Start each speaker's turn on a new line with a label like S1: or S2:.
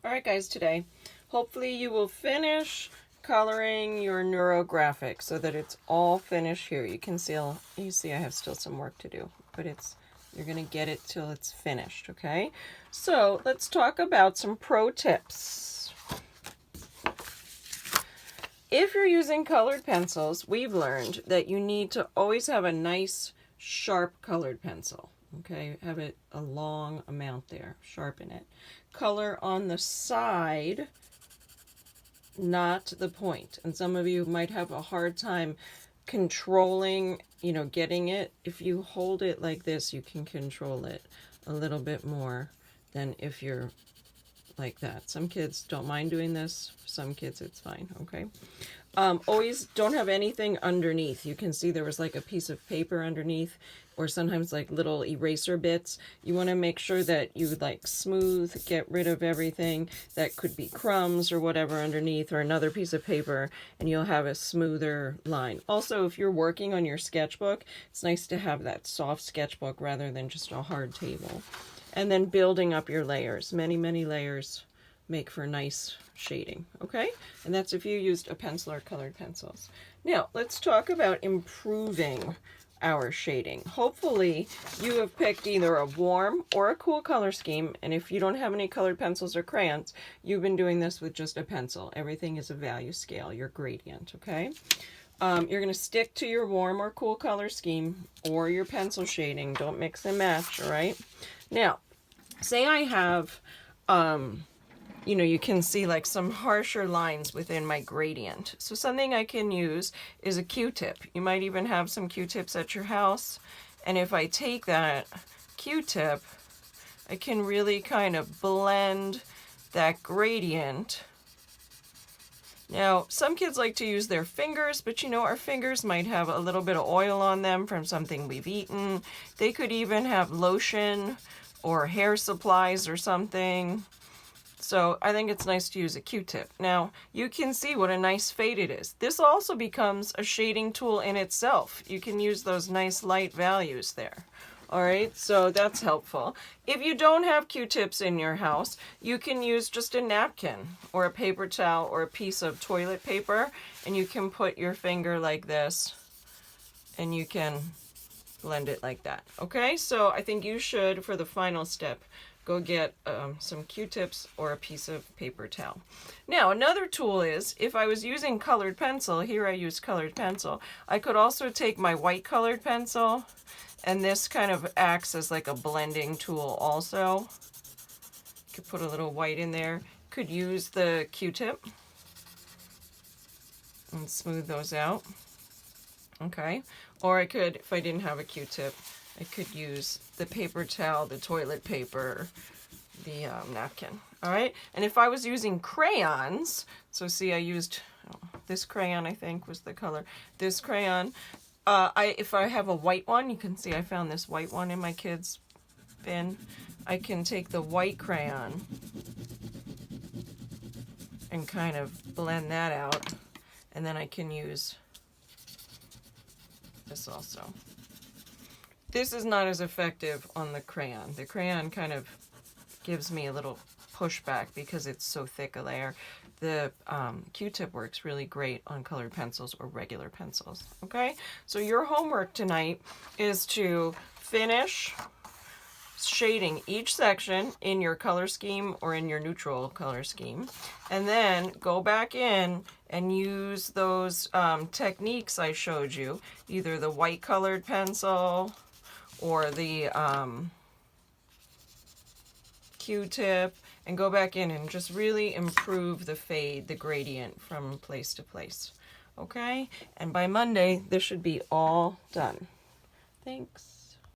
S1: Alright guys, today, hopefully you will finish coloring your neurographic so that it's all finished here. You see I have still some work to do, but you're going to get it till it's finished, okay? So let's talk about some pro tips. If you're using colored pencils, we've learned that you need to always have a nice, sharp colored pencil. Okay, have it a long amount there, sharpen it. Color on the side, not the point. And some of you might have a hard time controlling, getting it. If you hold it like this, you can control it a little bit more than if you're like that. Some kids don't mind doing this. For some kids, it's fine, okay? Always don't have anything underneath. You can see there was like a piece of paper underneath, or sometimes like little eraser bits. You want to make sure that you like smooth, get rid of everything that could be crumbs or whatever underneath, or another piece of paper, and you'll have a smoother line. Also, if you're working on your sketchbook, it's nice to have that soft sketchbook rather than just a hard table. And then building up your layers. Many, many layers make for nice shading, okay? And that's if you used a pencil or colored pencils. Now, let's talk about improving our shading. Hopefully, you have picked either a warm or a cool color scheme, and if you don't have any colored pencils or crayons, you've been doing this with just a pencil. Everything is a value scale, your gradient, okay? You're going to stick to your warm or cool color scheme or your pencil shading. Don't mix and match, all right? Now, say I have, you can see like some harsher lines within my gradient. So something I can use is a Q-tip. You might even have some Q-tips at your house. And if I take that Q-tip, I can really kind of blend that gradient. Now, some kids like to use their fingers, but our fingers might have a little bit of oil on them from something we've eaten. They could even have lotion or hair supplies or something. So I think it's nice to use a Q-tip. Now, you can see what a nice fade it is. This also becomes a shading tool in itself. You can use those nice light values there. All right, so that's helpful. If you don't have Q-tips in your house, you can use just a napkin or a paper towel or a piece of toilet paper, and you can put your finger like this, and you can blend it like that. Okay, so I think you should, for the final step, go get some Q-tips or a piece of paper towel. Now, another tool is, if I was using colored pencil, here I use colored pencil, I could also take my white colored pencil, and this kind of acts as like a blending tool also. You could put a little white in there. Could use the Q-tip and smooth those out. Okay, or I could, if I didn't have a Q-tip, I could use the paper towel, the toilet paper, the napkin. All right, and if I was using crayons, so see I used this crayon, I think was the color, this crayon. If I have a white one, you can see I found this white one in my kids' bin. I can take the white crayon and kind of blend that out, and then I can use this also. This is not as effective on the crayon. The crayon kind of gives me a little pushback because it's so thick a layer. The Q-tip works really great on colored pencils or regular pencils, okay? So your homework tonight is to finish shading each section in your color scheme or in your neutral color scheme, and then go back in and use those techniques I showed you, either the white colored pencil or the Q-tip, and go back in and just really improve the fade, the gradient from place to place. Okay? And by Monday, this should be all done. Thanks.